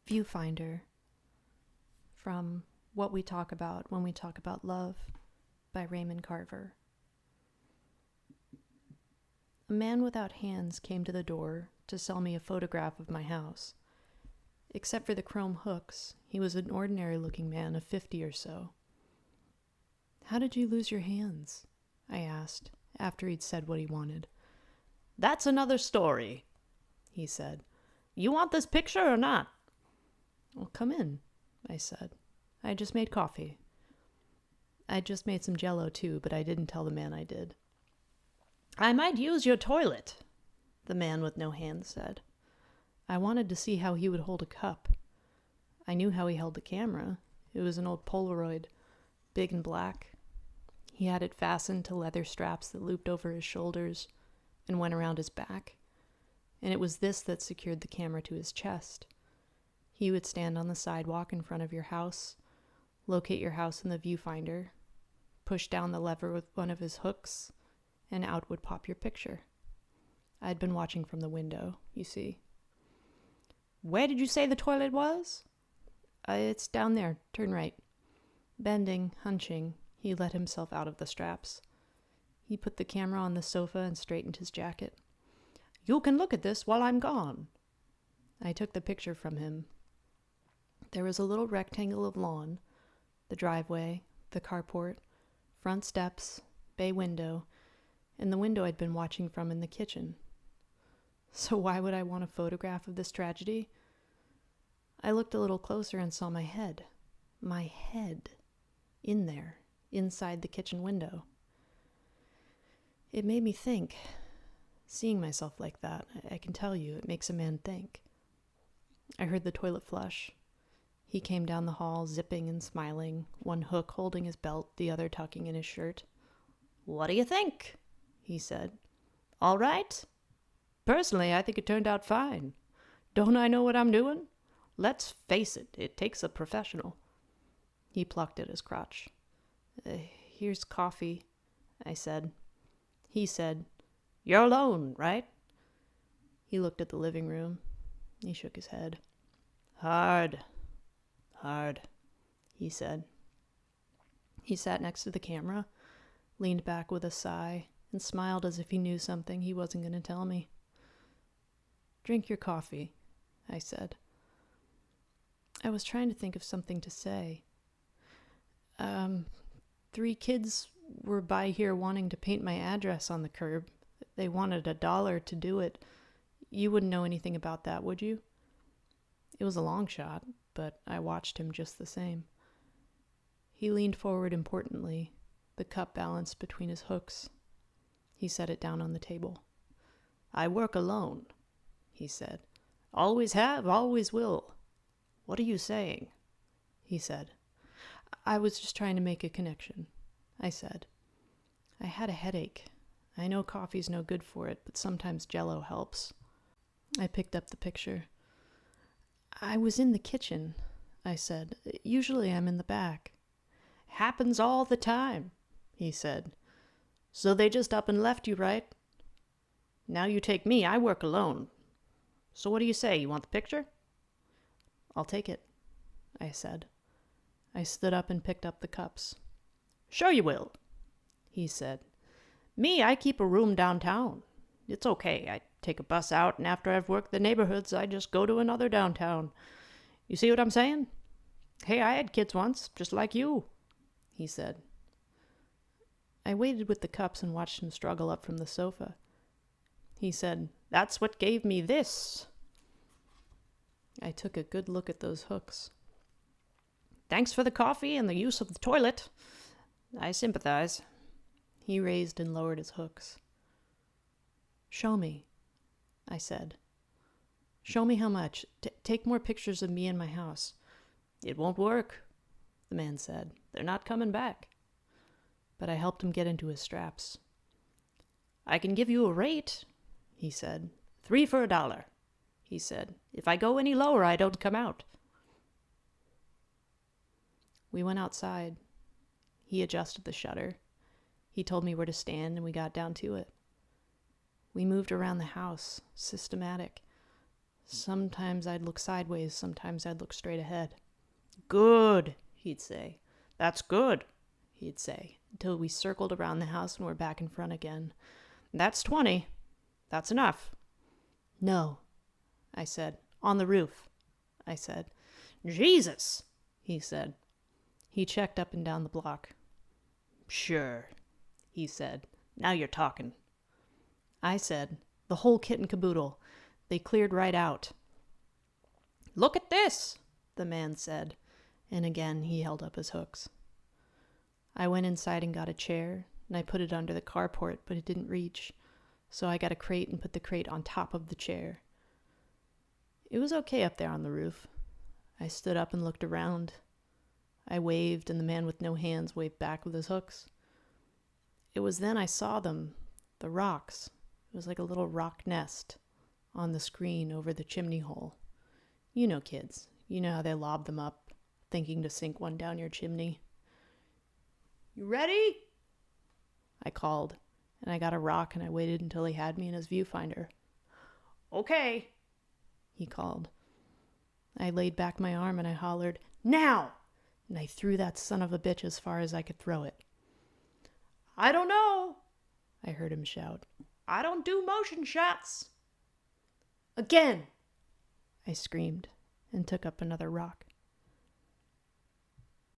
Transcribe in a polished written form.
Viewfinder from What We Talk About When We Talk About Love by Raymond Carver. A man without hands came to the door to sell me a photograph of my house. Except for the chrome hooks, he was an ordinary-looking man of 50 or so. "How did you lose your hands?" I asked, after he'd said what he wanted. "That's another story," he said. "You want this picture or not?" "Well, come in," I said. I just made coffee. I'd just made some Jell-O too, but I didn't tell the man I did. "I might use your toilet," the man with no hands said. I wanted to see how he would hold a cup. I knew how he held the camera. It was an old Polaroid, big and black. He had it fastened to leather straps that looped over his shoulders and went around his back, and it was this that secured the camera to his chest. He would stand on the sidewalk in front of your house, locate your house in the viewfinder, push down the lever with one of his hooks, and out would pop your picture. I'd been watching from the window, you see. "Where did you say the toilet was?" It's down there. Turn right." Bending, hunching, he let himself out of the straps. He put the camera on the sofa and straightened his jacket. "You can look at this while I'm gone." I took the picture from him. There was a little rectangle of lawn, the driveway, the carport, front steps, bay window, and the window I'd been watching from in the kitchen. So why would I want a photograph of this tragedy? I looked a little closer and saw my head. My head. In there, inside the kitchen window. It made me think. Seeing myself like that, I can tell you, it makes a man think. I heard the toilet flush. He came down the hall, zipping and smiling, one hook holding his belt, the other tucking in his shirt. "What do you think?" he said. "All right?" "Personally, I think it turned out fine. Don't I know what I'm doing? Let's face it, it takes a professional." He plucked at his crotch. "Here's coffee," I said. He said, "You're alone, right?" He looked at the living room. He shook his head. Hard, he said. He sat next to the camera, leaned back with a sigh, and smiled as if he knew something he wasn't going to tell me. "Drink your coffee," I said. I was trying to think of something to say. 3 kids were by here wanting to paint my address on the curb. They wanted $1 to do it. You wouldn't know anything about that, would you? It was a long shot, but I watched him just the same. He leaned forward importantly, the cup balanced between his hooks. He set it down on the table. "I work alone," he said. "Always have, always will. What are you saying?" he said. I was just trying to make a connection, I said. I had a headache. I know coffee's no good for it, but sometimes Jell-O helps. I picked up the picture. "I was in the kitchen," I said. "Usually I'm in the back." "Happens all the time," he said. "So they just up and left you, right? Now you take me, I work alone. So what do you say, you want the picture?" "I'll take it," I said. I stood up and picked up the cups. "Sure you will," he said. "Me, I keep a room downtown. It's okay. I take a bus out, and after I've worked the neighborhoods, I just go to another downtown. You see what I'm saying? Hey, I had kids once, just like you," he said. I waited with the cups and watched him struggle up from the sofa. He said, "That's what gave me this." I took a good look at those hooks. "Thanks for the coffee and the use of the toilet. I sympathize." He raised and lowered his hooks. "Show me," I said. "Show me how much. Take more pictures of me and my house." "It won't work," the man said. "They're not coming back." But I helped him get into his straps. "I can give you a rate," he said. "3 for $1, he said. "If I go any lower, I don't come out." We went outside. He adjusted the shutter. He told me where to stand, and we got down to it. We moved around the house, systematic. Sometimes I'd look sideways, sometimes I'd look straight ahead. Good, he'd say. That's good, He'd say, until we circled around the house and were back in front again. That's 20. That's enough. No, I said. On the roof, I said. Jesus, he said. He checked up and down the block. Sure, he said. Now you're talking. I said, the whole kit and caboodle. They cleared right out. Look at this, the man said, and again he held up his hooks. I went inside and got a chair, and I put it under the carport, but it didn't reach, so I got a crate and put the crate on top of the chair. It was okay up there on the roof. I stood up and looked around. I waved, and the man with no hands waved back with his hooks. It was then I saw them, the rocks. It was like a little rock nest on the screen over the chimney hole. You know kids. You know how they lob them up, thinking to sink one down your chimney. You ready? I called, and I got a rock, and I waited until he had me in his viewfinder. Okay, he called. I laid back my arm, and I hollered, now! And I threw that son of a bitch as far as I could throw it. I don't know, I heard him shout. I don't do motion shots. Again! I screamed, and took up another rock.